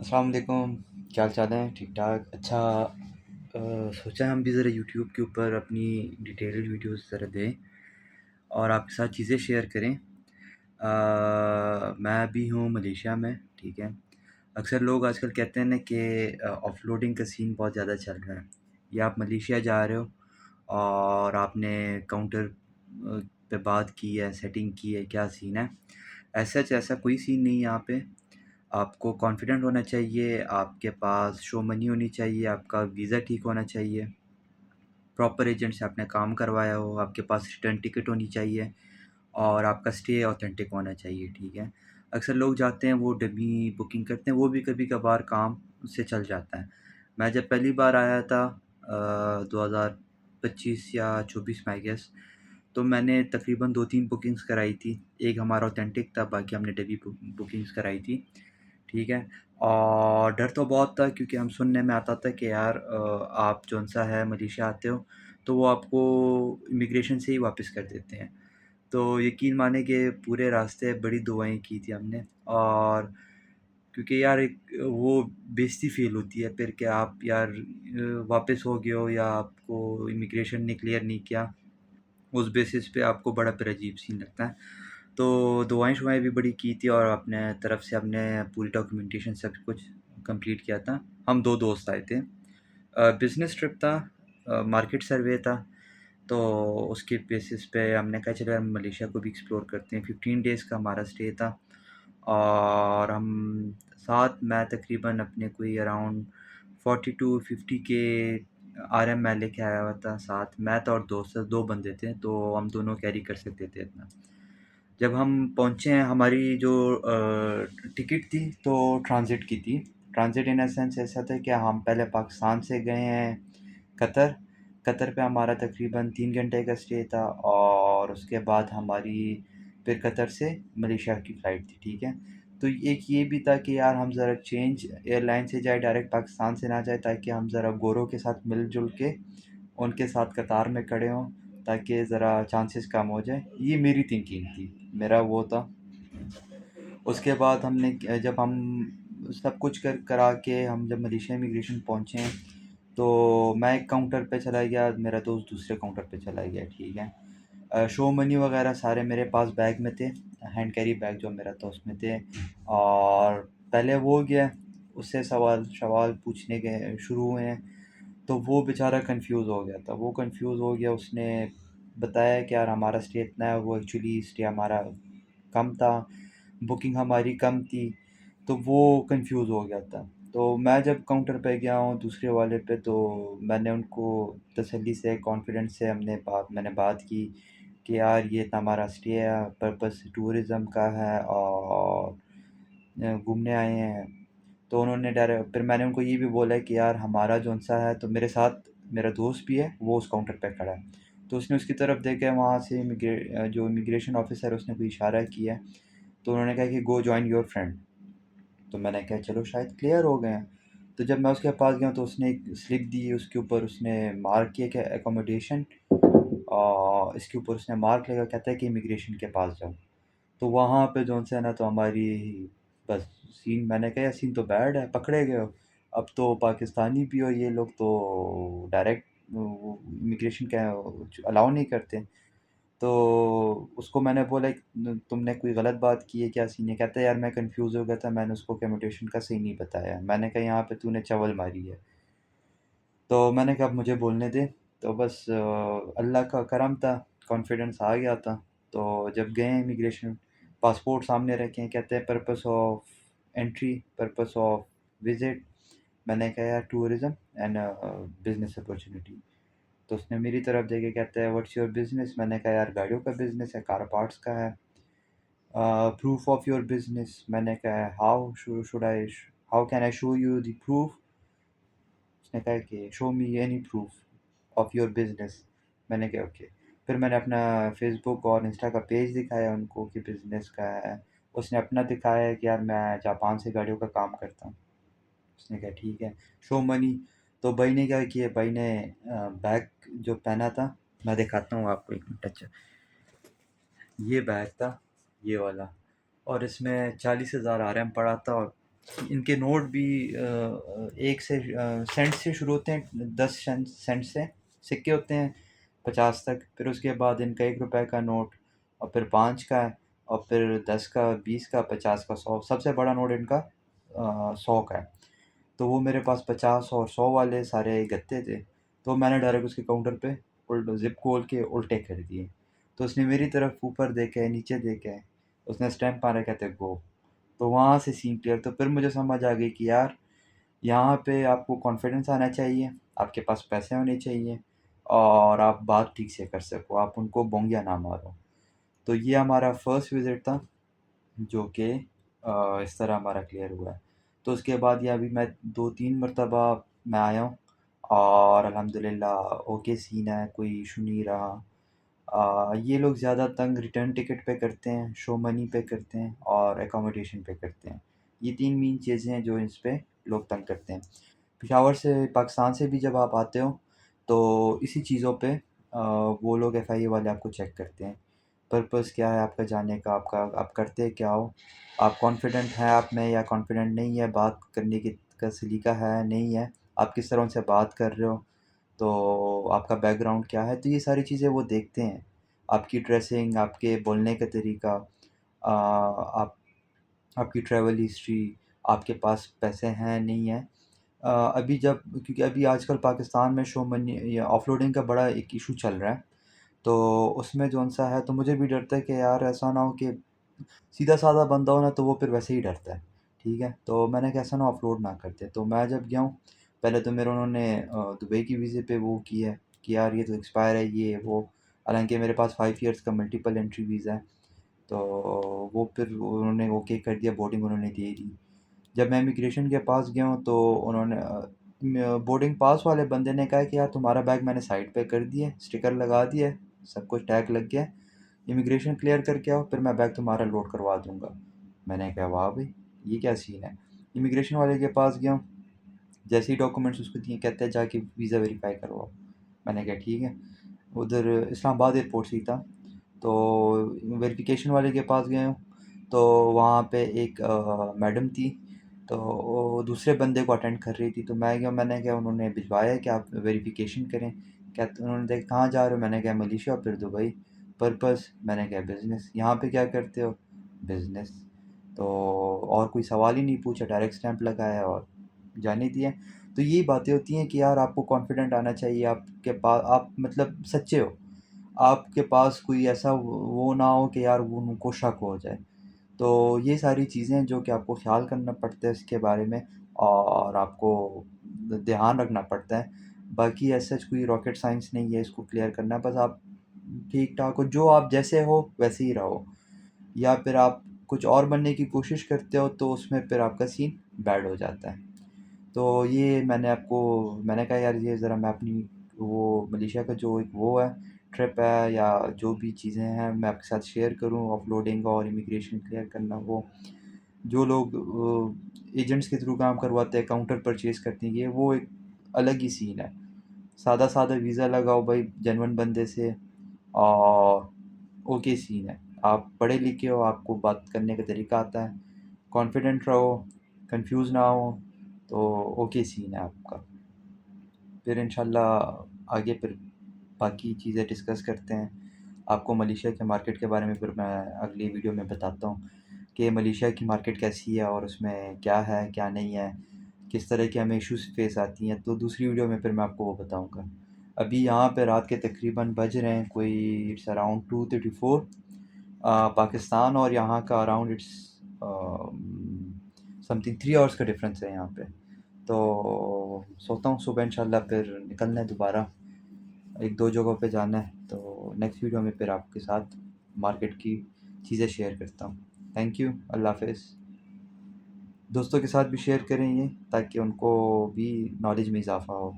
अस्सलाम वालेकुम। क्या हाल चाल है? ठीक ठाक। अच्छा, सोचा हम भी ज़रा यूट्यूब के ऊपर अपनी डिटेल्ड वीडियोस ज़रा दें और आपके साथ चीज़ें शेयर करें। मैं अभी हूँ मलेशिया में, ठीक है। अक्सर लोग आजकल कहते हैं ना कि ऑफलोडिंग का सीन बहुत ज़्यादा चल रहा है। या आप मलेशिया जा रहे हो और आपने काउंटर पे बात की है, सेटिंग की है, क्या सीन है? ऐसा कोई सीन नहीं है यहाँ पे। आपको कॉन्फिडेंट होना चाहिए, आपके पास शो मनी होनी चाहिए, आपका वीज़ा ठीक होना चाहिए, प्रॉपर एजेंट से आपने काम करवाया हो, आपके पास रिटर्न टिकट होनी चाहिए और आपका स्टे ऑथेंटिक होना चाहिए, ठीक है। अक्सर लोग जाते हैं, वो डमी बुकिंग करते हैं, वो भी कभी-कभार काम उससे चल जाता है। मैं जब पहली बार आया था 2025 या 24 में आई गेस, तो मैंने तकरीबन 2-3 बुकिंग्स कराई थी। एक हमारा ऑथेंटिक था, बाकी हमने डमी बुकिंग्स कराई थी। ठीक है। और डर तो बहुत था क्योंकि हम सुनने में आता था कि यार आप जौन-सा है मलेशिया आते हो, तो वो आपको इमिग्रेशन से ही वापस कर देते हैं। तो यकीन मानिए कि पूरे रास्ते बड़ी दुआएँ की थी हमने। और क्योंकि यार एक वो बेइज़्ज़ती फ़ील होती है फिर कि आप यार वापस हो गए हो या आपको इमिग्रेशन ने क्लियर नहीं किया, उस बेसिस पे आपको बड़ा फिर अजीब सीन लगता है। तो दुआएँ-शुआएँ भी बड़ी की थी और अपने तरफ से हमने पूरी डॉक्यूमेंटेशन सब कुछ कंप्लीट किया था। हम 2 दोस्त आए थे। बिज़नेस ट्रिप था, मार्केट सर्वे था, तो उसके बेसिस पे हमने कहा चलो हम मलेशिया को भी एक्सप्लोर करते हैं। 15 डेज़ का हमारा स्टे था और हम साथ मैं तकरीबन अपने कोई अराउंड 40 टू 50 के आरएम मैं लेके आया हुआ था साथ। मैं था और दोस्त 2 बंदे थे, तो हम दोनों कैरी कर सकते थे इतना। जब हम पहुँचे हैं, हमारी जो टिकट थी तो ट्रांज़िट की थी। ट्रांज़िट इन अ सेंस ऐसा था कि हम पहले पाकिस्तान से गए हैं कतर। कतर पे हमारा तकरीबन 3 घंटे का स्टे था और उसके बाद हमारी फिर कतर से मलेशिया की फ़्लाइट थी, ठीक है। तो एक ये भी था कि यार हम ज़रा चेंज एयरलाइन से जाए, डायरेक्ट पाकिस्तान से ना जाए, ताकि हम ज़रा गोरों के साथ मिल-जुल के उनके साथ कतार में खड़े हों, ताकि ज़रा चांसेस कम हो जाए। ये मेरी थिंकिंग थी, मेरा वो था। उसके बाद हमने जब हम सब कुछ करा के हम जब मलेशिया इमिग्रेशन पहुँचे हैं, तो मैं एक काउंटर पे चला गया, मेरा दोस्त दूसरे काउंटर पे चला गया, ठीक है। शो मनी वगैरह सारे मेरे पास बैग में थे, हैंड कैरी बैग जो मेरा था उसमें थे। और पहले वो गया, उससे सवाल सवाल पूछने के शुरू हुए हैं, तो वो बेचारा कन्फ्यूज़ हो गया था। वो कन्फ्यूज़ हो गया, उसने बताया कि यार हमारा स्टे इतना है, वो एक्चुअली स्टे हमारा कम था, बुकिंग हमारी कम थी, तो वो कन्फ्यूज़ हो गया था। तो मैं जब काउंटर पे गया हूँ दूसरे वाले पे, तो मैंने उनको तसल्ली से कॉन्फिडेंस से मैंने बात की कि यार ये तो हमारा स्टे है, पर्पस टूरिज़्म का है और घूमने आए हैं। तो उन्होंने फिर मैंने उनको ये भी बोला कि यार हमारा जौन-सा है, तो मेरे साथ मेरा दोस्त भी है, वो उस काउंटर पे खड़ा है। तो उसने उसकी तरफ देखा, वहाँ से जो इमिग्रेशन ऑफ़िसर है उसने कोई इशारा किया है, तो उन्होंने कहा कि गो जॉइन योर फ्रेंड। तो मैंने कहा चलो शायद क्लियर हो गए हैं। तो जब मैं उसके पास गया तो उसने एक स्लिप दी, उसके ऊपर उसने मार्क किया कि अकोमोडेशन, और इसके ऊपर उसने मार्क लगा, कहता है कि इमिग्रेशन के पास जाओ। तो वहाँ पे जौन सा है ना, तो हमारी बस सीन, मैंने कहा यार सीन तो बैड है, पकड़े गए हो। अब तो पाकिस्तानी भी हो, ये लोग तो डायरेक्ट इमिग्रेशन का अलाउ नहीं करते। तो उसको मैंने बोला कि तुमने कोई गलत बात की है, क्या सीन है? कहता है यार मैं कंफ्यूज हो गया था, मैंने उसको कम्यूटेशन का सही नहीं बताया। मैंने कहा यहाँ पे तूने चवल मारी है। तो मैंने कहा अब मुझे बोलने दे। तो बस अल्लाह का करम था, कॉन्फिडेंस आ गया था। तो जब गए इमिग्रेशन, पासपोर्ट सामने रखे हैं, कहते हैं purpose of entry, purpose of visit. मैंने कहा यार टूरिज़्म एंड बिजनेस अपॉर्चुनिटी। तो उसने मेरी तरफ देखे, कहता है व्हाट्स योर बिजनेस। मैंने कहा यार गाड़ियों का बिजनेस है, कार पार्ट्स का है। Proof of your business. मैंने कहा how can I show you the proof. उसने कहा कि show me any proof of your business. मैंने कहा ओके। फिर मैंने अपना फेसबुक और इंस्टा का पेज दिखाया उनको कि बिजनेस का है। उसने अपना दिखाया कि यार मैं जापान से गाड़ियों का काम करता हूँ। उसने कहा ठीक है, शो मनी। तो भाई ने क्या किया, भाई ने बैग जो पहना था, मैं दिखाता हूँ आपको, एक मिनट। अच्छा, ये बैग था, ये वाला, और इसमें 40,000 आरएम पड़ा था और इनके नोट भी एक से सेंट से शुरू होते हैं, 10 सेंट से सिक्के होते हैं 50 तक। फिर उसके बाद इनका 1 रुपए का नोट, और फिर 5 का है, और फिर 10 का, 20 का, 50 का, 100। सबसे बड़ा नोट इनका 100 का है। तो वो मेरे पास 50 और 100 वाले सारे गत्ते थे, तो मैंने डायरेक्ट उसके काउंटर पे उल्ट ज़िप खोल के उल्टे कर दिए। तो उसने मेरी तरफ ऊपर देखे, नीचे देखे, उसने स्टैम्प मारा, कहते गो। तो वहाँ से सीन क्लियर। तो फिर मुझे समझ आ गई कि यार यहाँ पे आपको कॉन्फिडेंस आना चाहिए, आपके पास पैसे होने चाहिए, और आप बात ठीक से कर सको, आप उनको बोंगिया ना मारो। तो ये हमारा फर्स्ट विज़िट था, जो कि इस तरह हमारा क्लियर हुआ है। तो उसके बाद ये अभी मैं 2-3 मरतबा मैं आया हूँ, और अल्हम्दुलिल्लाह ओके सीन है, कोई इशू नहीं रहा। ये लोग ज़्यादा तंग रिटर्न टिकट पे करते हैं, शो मनी पे करते हैं, और एकोमोडेशन पे करते हैं। ये 3 मेन चीज़ें हैं जो इस पे लोग तंग करते हैं। पेशावर से, पाकिस्तान से भी जब आप आते हो, तो इसी चीज़ों पे वो लोग एफआईए वाले आपको चेक करते हैं। पर्पस क्या है आपका जाने का, आपका आप करते क्या हो, आप कॉन्फिडेंट हैं आप में या कॉन्फिडेंट नहीं है, बात करने की का सलीका है नहीं है, आप किस तरह उनसे बात कर रहे हो, तो आपका बैकग्राउंड क्या है। तो ये सारी चीज़ें वो देखते हैं, आपकी ड्रेसिंग, आपके बोलने का तरीका, आप आपकी ट्रैवल हिस्ट्री, आपके पास पैसे हैं नहीं हैं। अभी जब, क्योंकि अभी आजकल पाकिस्तान में शो मनी या ऑफलोडिंग का बड़ा एक इशू चल रहा है, तो उसमें जौन-सा है, तो मुझे भी डर था कि यार ऐसा ना हो कि सीधा-साधा बंदा हो ना, तो वो फिर वैसे ही डरता है, ठीक है? तो मैंने कहा ऐसा ना ऑफलोड ना कर दे। तो मैं जब गया हूँ, पहले तो मेरे उन्होंने दुबई की वीज़े पे वो की है कि यार ये तो एक्सपायर है, ये वो। हालाँकि मेरे पास 5 इयर्स का मल्टीपल एंट्री वीज़ा है, तो वो फिर उन्होंने ओके कर दिया, बोर्डिंग उन्होंने दे दी। जब मैं इमिग्रेशन के पास गया हूँ, तो उन्होंने बोर्डिंग पास वाले बंदे ने कहा कि यार तुम्हारा बैग मैंने साइड पे कर दिया है, स्टिकर लगा दिया है, सब कुछ टैग लग गया है, इमिग्रेशन क्लियर करके आओ, फिर मैं बैग तुम्हारा लोड करवा दूंगा। मैंने कहा वाह भाई, ये क्या सीन है। इमिग्रेशन वाले के पास गया हूँ, जैसे ही डॉक्यूमेंट्स उसको दिए, कहते हैं जाके वीज़ा वेरीफाई करवाओ। मैंने कहा ठीक है। उधर इस्लामाबाद एयरपोर्ट से ही था, तो वेरिफिकेशन वाले के पास गए हूँ, तो वहाँ पे एक मैडम थी, तो वो दूसरे बंदे को अटेंड कर रही थी। तो मैं गया, मैंने कहा उन्होंने भिजवाया कि आप वेरिफिकेशन करें। क्या उन्होंने देखा कहाँ जा रहे हो, मैंने कहा मलेशिया फिर दुबई। पर्पस, मैंने कहा बिज़नेस। यहाँ पे क्या करते हो, बिज़नेस। तो और कोई सवाल ही नहीं पूछा, डायरेक्ट स्टैंप लगाया और जाने दिया। तो यही बातें होती हैं कि यार आपको कॉन्फिडेंट आना चाहिए, आपके पास आप मतलब सच्चे हो, आपके पास कोई ऐसा वो ना हो कि यार वो उनको शक हो जाए। तो ये सारी चीज़ें जो कि आपको ख़्याल करना पड़ता है इसके बारे में, और आपको ध्यान रखना पड़ता है। बाकी ऐसा कोई रॉकेट साइंस नहीं है इसको क्लियर करना, बस आप ठीक-ठाक हो, जो आप जैसे हो वैसे ही रहो। या फिर आप कुछ और बनने की कोशिश करते हो, तो उसमें फिर आपका सीन बैड हो जाता है। तो ये मैंने कहा यार ये ज़रा मैं अपनी वो मलेशिया का जो एक वो है, ट्रिप है, या जो भी चीज़ें हैं मैं आपके साथ शेयर करूँ, ऑफलोडिंग और इमिग्रेशन क्लियर करना। वो जो लोग एजेंट्स के थ्रू काम करवाते हैं, काउंटर परचेज़ करते हैं, ये वो एक अलग ही सीन है। सादा-सादा वीज़ा लगाओ भाई जेन्युइन बंदे से, और ओके सीन है। आप पढ़े लिखे हो, आपको बात करने का तरीका आता है, कॉन्फिडेंट रहो, कंफ्यूज ना हो, तो ओके सीन है आपका। फिर इंशाल्लाह आगे फिर बाकी चीज़ें डिस्कस करते हैं। आपको मलेशिया के मार्केट के बारे में फिर मैं अगली वीडियो में बताता हूँ कि मलेशिया की मार्केट कैसी है, और उसमें क्या है क्या नहीं है, किस तरह की हमें इश्यूज़ फेस आती हैं। तो दूसरी वीडियो में फिर मैं आपको वो बताऊँगा। अभी यहाँ पे रात के तकरीबन बज रहे हैं कोई, इट्स अराउंड 2:34। पाकिस्तान और यहाँ का अराउंड इट्स समथिंग 3 आवर्स का डिफरेंस है यहाँ पे। तो सोचता हूँ सुबह इंशाल्लाह फिर निकलना है दोबारा, 1-2 जगहों पे जाना है। तो नेक्स्ट वीडियो में फिर आपके साथ मार्केट की चीज़ें शेयर करता हूँ। थैंक यू, अल्लाह हाफ़िज़। दोस्तों के साथ भी शेयर करें ये, ताकि उनको भी नॉलेज में इजाफ़ा हो।